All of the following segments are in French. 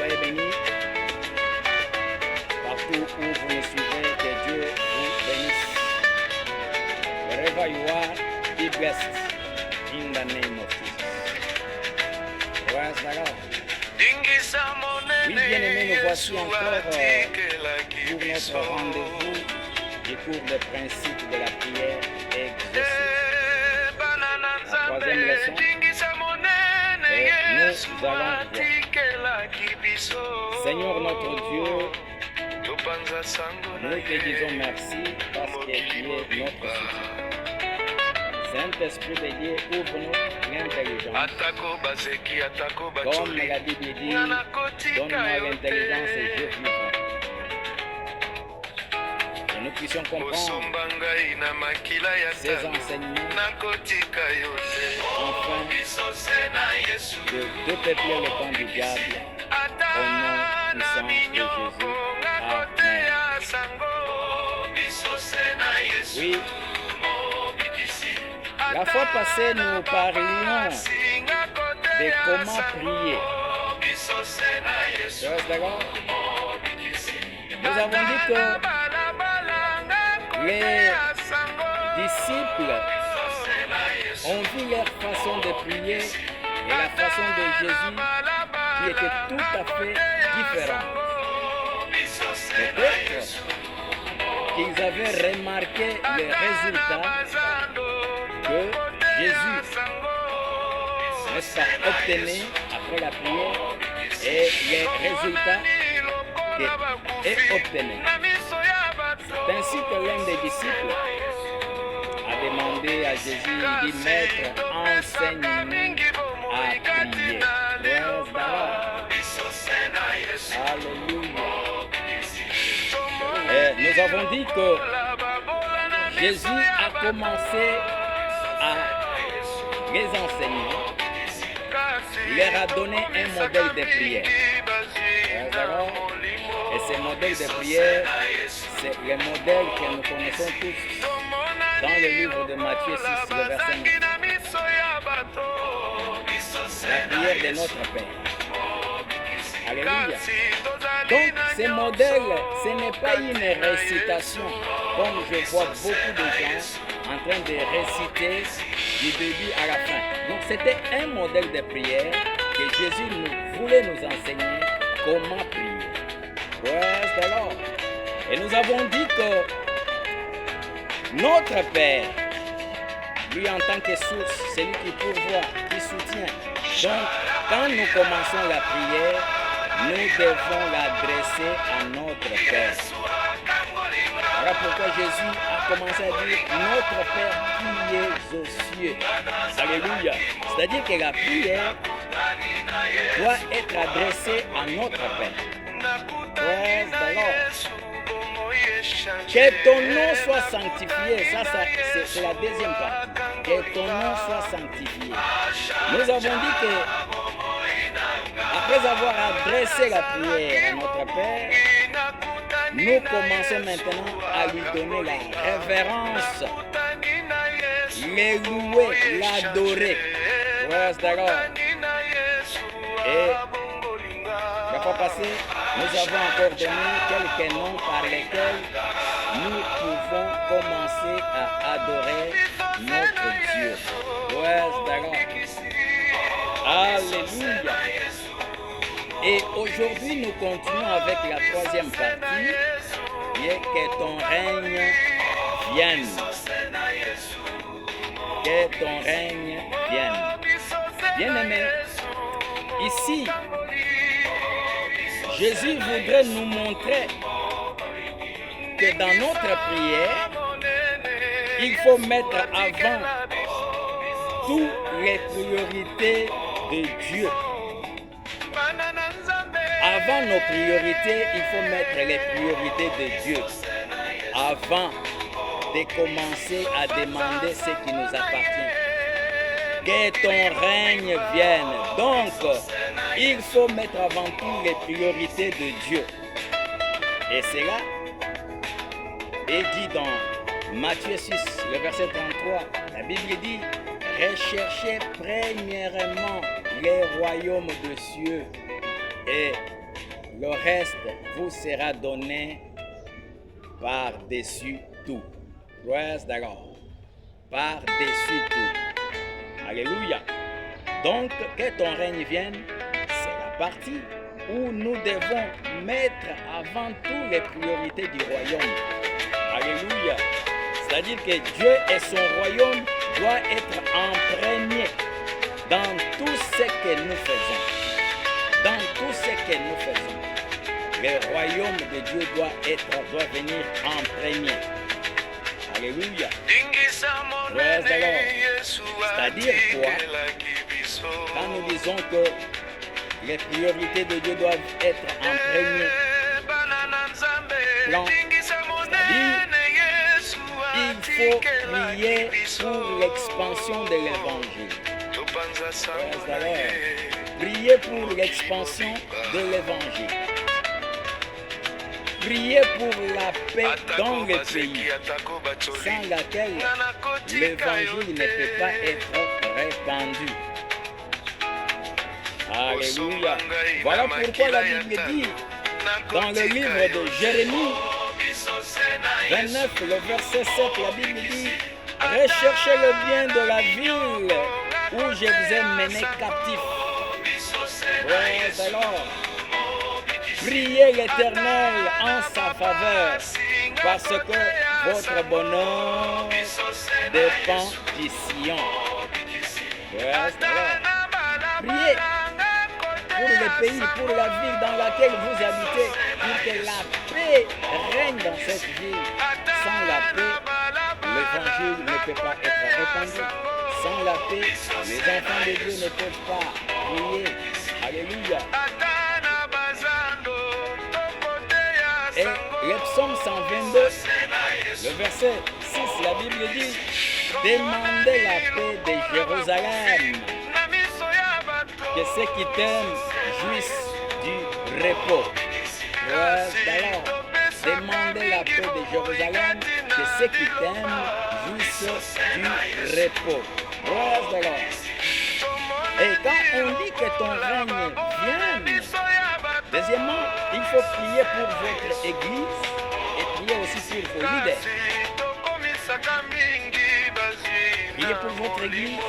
soyez bénis. Partout où vous me suivez, que Dieu vous bénisse. Wherever you are, be blessed in the name of Jesus. Praise the Lord. Oui, bien-aimés, nous voici encore pour notre rendez-vous du cours des principes de la prière exaucée. La troisième leçon. Et nous allons voir. Seigneur notre Dieu, nous te disons merci parce que tu es notre soutien. Saint-Esprit de Dieu, ouvre-nous l'intelligence. Comme la Bible dit, donne-moi l'intelligence et je vivrai. Que nous puissions comprendre ces enseignements afin de peupler le camp du diable au nom puissant de Jésus. Amen. Oui. La fois passée, nous parlions de comment prier. Nous avons dit que les disciples ont vu leur façon de prier et la façon de Jésus qui était tout à fait différente. Peut-être qu'ils avaient remarqué les résultats que Jésus, n'est-ce pas, obtenait après la prière et les résultats qu'il obtenait. C'est ainsi que l'un des disciples a demandé à Jésus, il dit, Maître, enseigne-nous à prier. Praise the Lord. Alléluia. Et nous avons dit que Jésus a commencé à les enseigner. Il leur a donné un modèle de prière. Et ce modèle de prière, c'est le modèle que nous connaissons tous dans le livre de Matthieu 6, le verset 9. La prière de notre Père. Alléluia. Donc, ce modèle, ce n'est pas une récitation, comme je vois beaucoup de gens en train de réciter du début à la fin. Donc, c'était un modèle de prière que Jésus voulait nous enseigner comment prier. Praise the Lord. Et nous avons dit que notre Père, lui en tant que source, c'est lui qui pourvoit, qui soutient. Donc, quand nous commençons la prière, nous devons l'adresser à notre Père. Voilà pourquoi Jésus a commencé à dire notre Père qui est aux cieux. Alléluia. C'est-à-dire que la prière doit être adressée à notre Père. Praise the Lord. Que ton nom soit sanctifié. Ça c'est la deuxième partie. Que ton nom soit sanctifié. Nous avons dit que après avoir adressé la prière à notre Père, nous commençons maintenant à lui donner la révérence, le louer, l'adorer. Praise the Lord. Et la fois passée, nous avons encore donné quelques noms par lesquels nous pouvons commencer à adorer notre Dieu. Praise the Lord. Alléluia. Et aujourd'hui, nous continuons avec la troisième partie, qui est que ton règne vienne. Que ton règne vienne. Bien-aimé, ici, Jésus voudrait nous montrer que dans notre prière, il faut mettre avant toutes les priorités de Dieu. Avant nos priorités, il faut mettre les priorités de Dieu. Avant de commencer à demander ce qui nous appartient. Que ton règne vienne. Donc, il faut mettre avant tout les priorités de Dieu. Et cela est dit dans Matthieu 6, le verset 33. La Bible dit, recherchez premièrement les royaumes des cieux et le reste vous sera donné par-dessus tout. Praise the Lord. Par-dessus tout. Alléluia. Donc, que ton règne vienne, c'est la partie où nous devons mettre avant tout les priorités du royaume. Alléluia. C'est-à-dire que Dieu et son royaume doivent être en premier dans tout ce que nous faisons. Dans tout ce que nous faisons. Le royaume de Dieu doit venir en premier. Alléluia. Praise the Lord. C'est-à-dire quoi? Quand nous disons que les priorités de Dieu doivent être en premier plan, c'est-à-dire il faut prier pour l'expansion de l'évangile. Priez pour l'expansion de l'évangile. Priez pour la paix dans le pays, sans laquelle l'évangile ne peut pas être répandu. Alléluia. Voilà pourquoi la Bible dit dans le livre de Jérémie 29, le verset 7, la Bible dit: recherchez le bien de la ville où je vous ai mené captif. Praise the Lord. Priez l'Éternel en sa faveur, parce que votre bonheur dépend du Sion. Praise the Lord. Priez pour le pays, pour la ville dans laquelle vous habitez, pour que la paix règne dans cette ville. Sans la paix, l'évangile ne peut pas être répandu. Sans la paix, les enfants de Dieu ne peuvent pas prier. Alléluia. Et le psaume 122, le verset 6, la Bible dit: demandez la paix de Jérusalem, que ceux qui t'aiment jouissent du repos. Praise the Lord. Demandez la paix de Jérusalem, que ceux qui t'aiment jouissent du repos. Praise the Lord. Et quand on dit que ton règne vienne, deuxièmement, il faut prier pour votre église et prier aussi pour vos leaders. Priez pour votre église et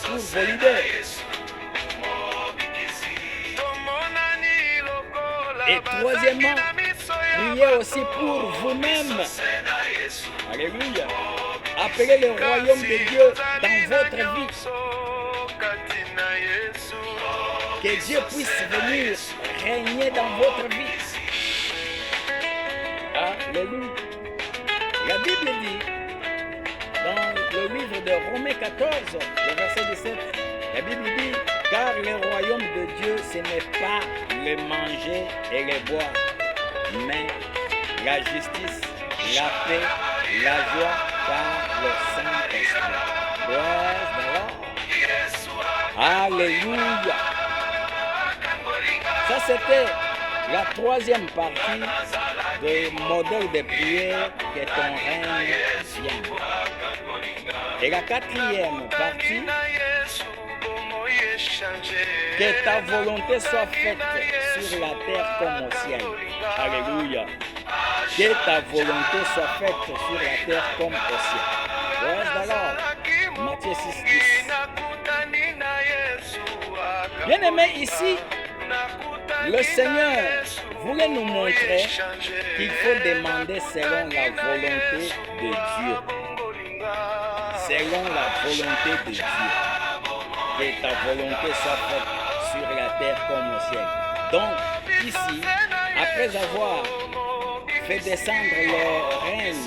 pour vos leaders. Et troisièmement, priez aussi pour vous-même. Alléluia. Appelez le royaume de Dieu dans votre vie. Que Dieu puisse venir régner dans votre vie. Alléluia. La Bible dit, dans le livre de Romains 14, le verset 17, la Bible dit: car le royaume de Dieu, ce n'est pas le manger et le boire, mais la justice, la paix, la joie par le Saint-Esprit. Praise the Lord. Alléluia. Ça, c'était la troisième partie du modèle de prière, que ton règne vienne. Et la quatrième partie, que ta volonté soit faite sur la terre comme au ciel. Alléluia. Que ta volonté soit faite sur la terre comme au ciel. Praise the Lord. Matthieu 6, 10. Bien aimé, ici, le Seigneur voulait nous montrer qu'il faut demander selon la volonté de Dieu. Selon la volonté de Dieu. Que ta volonté soit faite sur la terre comme au ciel. Donc, ici, après avoir fait descendre le règne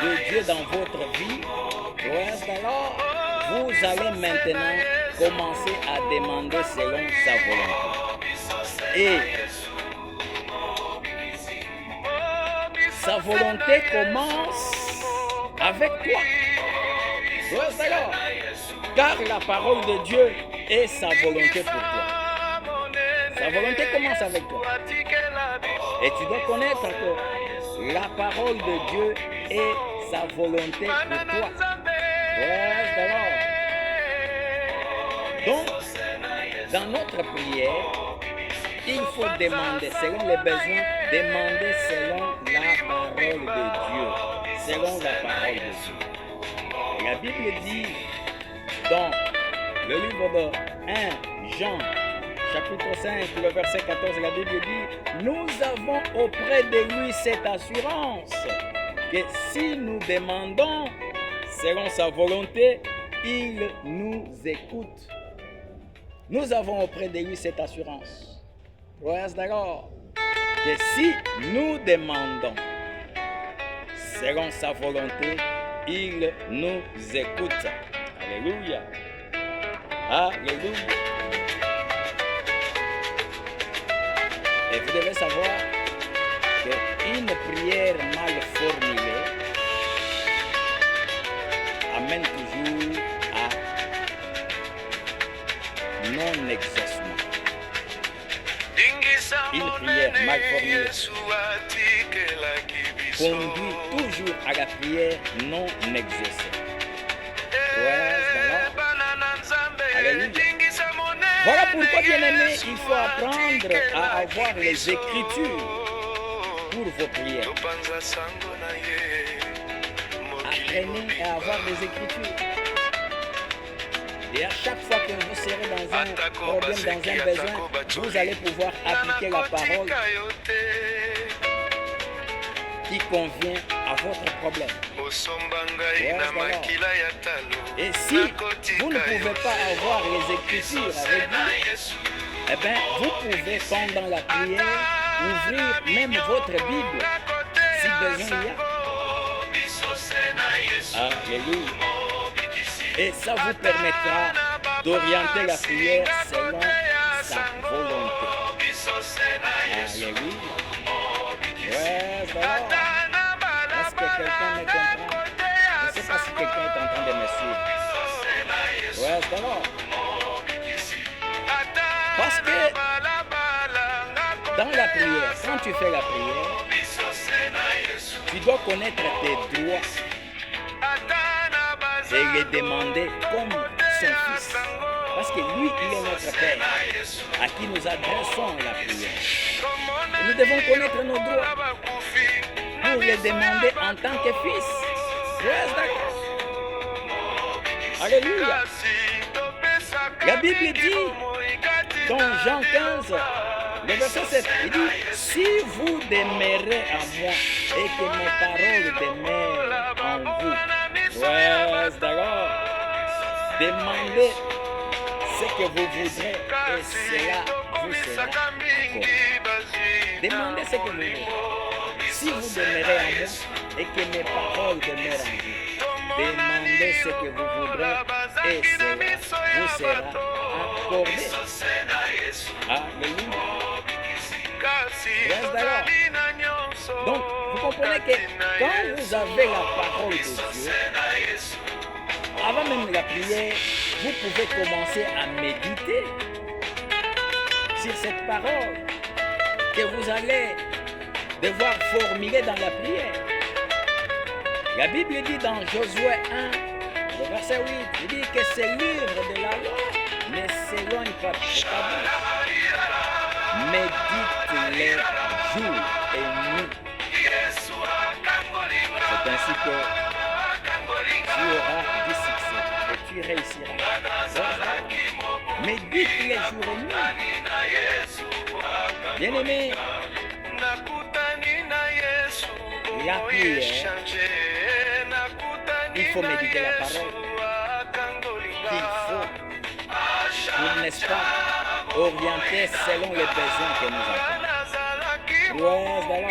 de Dieu dans votre vie, vous allez maintenant commencer à demander selon sa volonté. Et sa volonté commence avec toi. Car la parole de Dieu est sa volonté pour toi. Sa volonté commence avec toi. Et tu dois connaître que la parole de Dieu est sa volonté pour toi. Donc, dans notre prière, il faut demander selon les besoins, demander selon la parole de Dieu. Selon la parole de Dieu. La Bible dit dans le livre de 1 Jean, chapitre 5, le verset 14, la Bible dit, nous avons auprès de lui cette assurance que si nous demandons selon sa volonté, il nous écoute. Nous avons auprès de lui cette assurance. Praise the Lord. Que si nous demandons selon sa volonté, il nous écoute. Alléluia. Alléluia. Et vous devez savoir qu'une prière mal formulée amène toujours à non-exaucement. Une prière mal formulée conduit toujours à la prière non exaucée. Alléluia. Voilà pourquoi, bien-aimés, il faut apprendre à avoir les Écritures pour vos prières. Apprenez à avoir les Écritures. Et à chaque fois que vous serez dans un problème, dans un besoin, vous allez pouvoir appliquer la parole qui convient à votre problème. Et si vous ne pouvez pas avoir les Écritures avec vous, eh bien, vous pouvez, pendant la prière, ouvrir même votre Bible, si besoin y a. Alléluia. Et ça vous permettra d'orienter la prière selon sa volonté. Alléluia. Ouais, voilà. Est-ce que quelqu'un me comprend? Je ne sais pas si quelqu'un est en train de me suivre. Ouais, voilà. Parce que dans la prière, quand tu fais la prière, tu dois connaître tes droits et les demander comme son fils. Parce que lui, il est notre Père, à qui nous adressons la prière. Et nous devons connaître nos droits pour les demander en tant que fils. Alléluia. La Bible dit, dans Jean 15, le verset 7, il dit, si vous demeurez en moi et que mes paroles demeurent en vous, demandez ce que vous voudrez et cela vous sera accordé. Demandez ce que vous voulez. Si vous demeurez en moi et que mes paroles demeurent en vous, demandez ce que vous voudrez et cela vous sera accordé. Alléluia. Donc, vous comprenez que quand vous avez la parole de Dieu, avant même la prière, vous pouvez commencer à méditer sur cette parole que vous allez devoir formuler dans la prière. La Bible dit dans Josué 1, le verset 8, il dit que ce livre de la loi ne s'éloigne pas de ta bouche. Médite-les jour et nuit. C'est ainsi que tu auras du succès et tu réussiras. Médite les jours et nuit. Bien-aimé, la prière, il faut méditer la parole. Il faut, n'est-ce pas, orienter selon les besoins que nous avons.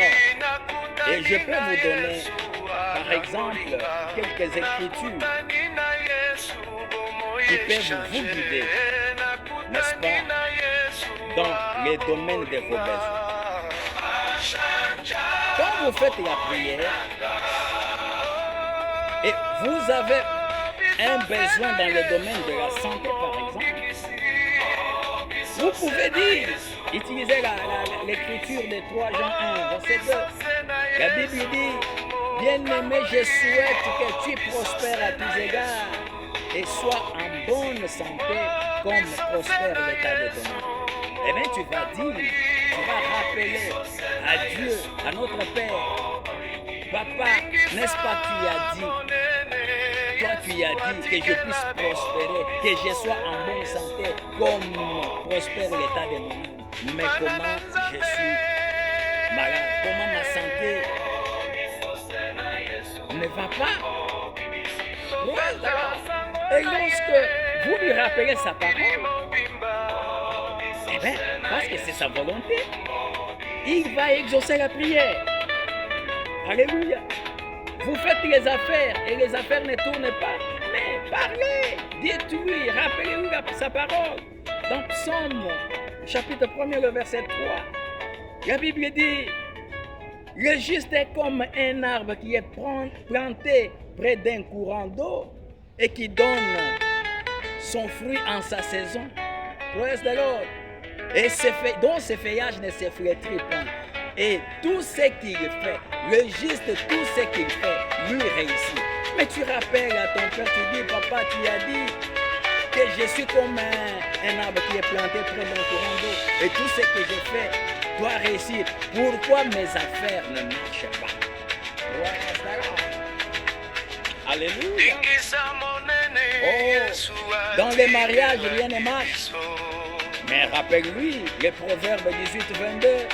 Et je peux vous donner, par exemple, quelques écritures qui peuvent vous guider, n'est-ce pas, dans les domaines de vos besoins. Quand vous faites la prière et vous avez un besoin dans le domaine de la santé, par exemple, vous pouvez dire, utilisez l'écriture de 3 Jean 1, verset 2. La Bible dit, bien-aimé, je souhaite que tu prospères à tous égards et sois en bonne santé comme prospère l'état de ton âme. eh bien tu vas dire, tu vas rappeler à Dieu, à notre Père, Papa, n'est-ce pas, tu as dit, toi tu as dit que je puisse prospérer, que je sois en bonne santé, comme prospère l'état de mon âme. Mais comment je suis malade, comment ma santé ne va pas. Ouais, d'accord. Et lorsque vous lui rappelez sa parole, eh bien, parce que c'est sa volonté, il va exaucer la prière. Alléluia. Vous faites les affaires et les affaires ne tournent pas. Mais parlez, dites-lui, rappelez-lui sa parole. Dans Psaume, chapitre 1er, le verset 3, la Bible dit, le juste est comme un arbre qui est planté près d'un courant d'eau et qui donne son fruit en sa saison. Praise the Lord. Et dont ses feuillages ne se flétrissent pas. Et tout ce qu'il fait, le juste, tout ce qu'il fait, lui réussit. Mais tu rappelles à ton père, tu dis, papa, tu as dit que je suis comme un arbre qui est planté près d'un courant d'eau. Et tout ce que je fais doit réussir. Pourquoi mes affaires ne marchent pas? Alléluia. Oh, dans les mariages, rien ne marche. Mais rappelle-lui, les Proverbes 18-22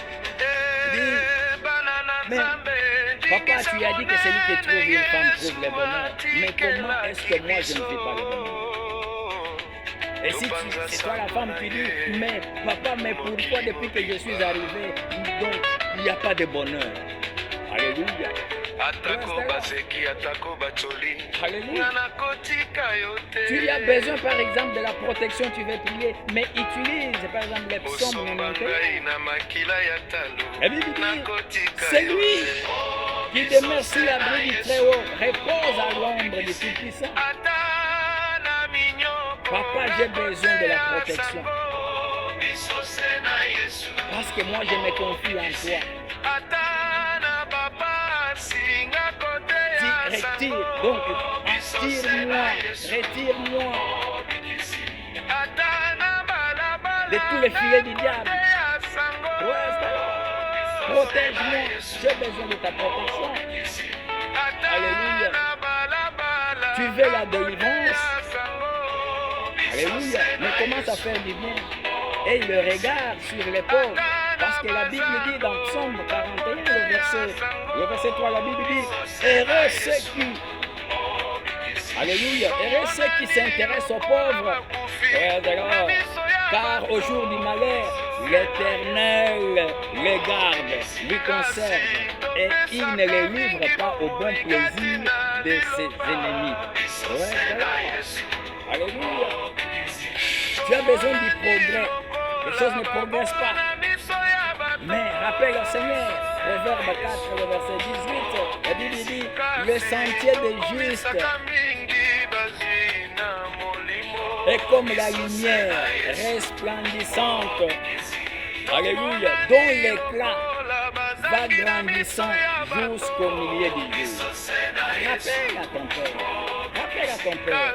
dit, mais papa, tu as dit que celui qui trouve une femme trouve le bonheur. Mais comment est-ce que moi je ne vis pas le bonheur? Et si c'est toi la femme qui dit, mais papa, mais pourquoi depuis que je suis arrivé, donc il n'y a pas de bonheur? Alléluia. Alléluia. Tu as besoin par exemple de la protection, tu veux prier, mais utilise par exemple les psaumes 91. La Bible dit, c'est lui qui demeure sous l'abri du Très-Haut, repose à l'ombre du Tout-Puissant. Papa, j'ai besoin de la protection. Parce que moi je me confie en toi. Retire, donc, retire-moi de tous les filets du diable. Protège-moi, j'ai besoin de ta protection. Alléluia. Tu veux la délivrance. Alléluia. Mais commence à faire du bien. Et il le regarde sur les pauvres. Parce que la Bible dit dans Psaume 41, le verset 3, la Bible dit, heureux ceux qui, alléluia, heureux ceux qui s'intéressent aux pauvres, car au jour du malheur, l'Éternel les garde, lui conserve, et il ne les livre pas au bon plaisir de ses ennemis. Alléluia. Tu as besoin du progrès. Les choses ne progressent pas. Mais rappelle au Seigneur, Proverbe 4, le verset 18, la Bible dit, le sentier des justes est comme la lumière resplendissante, alléluia, dont l'éclat va grandissant jusqu'au milieu du jour. Rappelle à ton père, rappelle à ton père.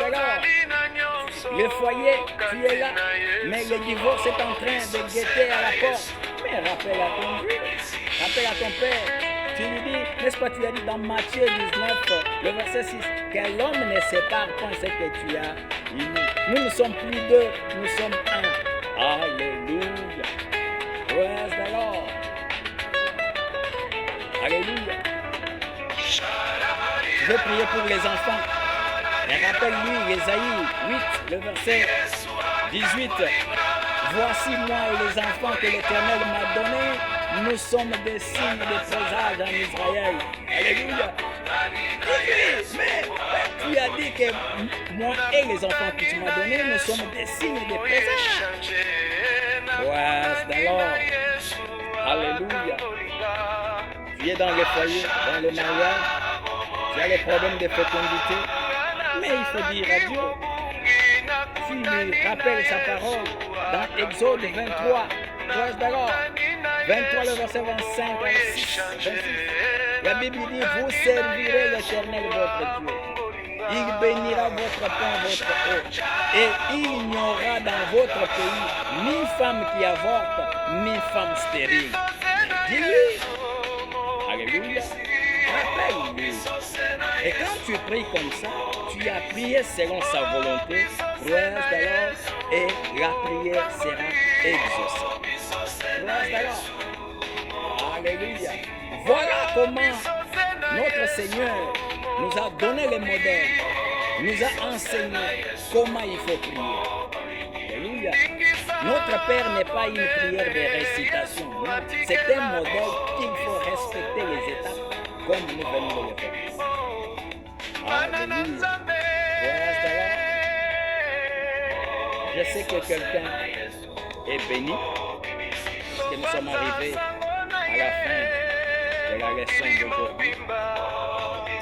Alors, le foyer, tu es là, mais le divorce est en train de guetter à la porte. Mais rappelle à ton Dieu, rappelle à ton père. Tu lui dis, n'est-ce pas, tu as dit dans Matthieu 19, le verset 6, que l'homme ne sépare point ce que tu as uni. Nous ne sommes plus deux, nous sommes un. Alléluia. Praise the Lord. Alléluia. Je vais prier pour les enfants. Et rappelle-lui, Ésaïe 8, le verset 18. Voici moi et les enfants que l'Éternel m'a donnés. Nous sommes des signes de présage en Israël. Alléluia. Mais tu as dit que moi et les enfants que tu m'as donnés, nous sommes des signes de présage. Praise the Lord. Alléluia. Tu es dans les foyers, dans les mariages. Tu as les problèmes de fécondité. Mais il faut dire à Dieu. Tu lui rappelles sa parole dans Exode 23. Praise the Lord. 23, le verset 25 à 26. La Bible dit, vous servirez l'Éternel votre Dieu. Il bénira votre pain, votre eau. Et il n'y aura dans votre pays ni femme qui avorte, ni femme stérile. Dis-lui. Alléluia. Rappelle-lui. Et quand tu pries comme ça, tu as prié selon sa volonté, gloire d'alors, et la prière sera exaucée. Gloire d'alors. Alléluia. Voilà comment notre Seigneur nous a donné le modèle, nous a enseigné comment il faut prier. Alléluia. Notre Père n'est pas une prière de récitation. Non. C'est un modèle qu'il faut respecter les étapes comme nous venons de le faire. Alléluia. Voilà. Je sais que quelqu'un est béni parce que nous sommes arrivés à la fin de la leçon d'aujourd'hui.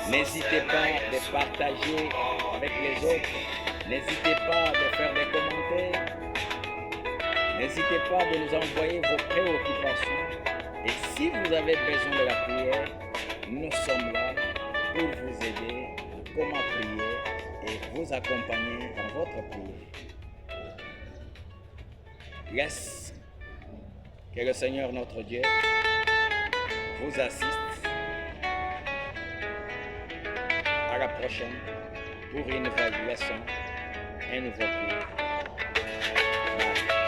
N'hésitez pas de partager avec les autres. N'hésitez pas de faire des commentaires. N'hésitez pas de nous envoyer vos préoccupations. Et si vous avez besoin de la prière, nous sommes là pour vous aider à comment prier et vous accompagner dans votre prière. Laisse que le Seigneur notre Dieu vous assiste. À la prochaine pour une nouvelle leçon, un nouveau cours. Bye.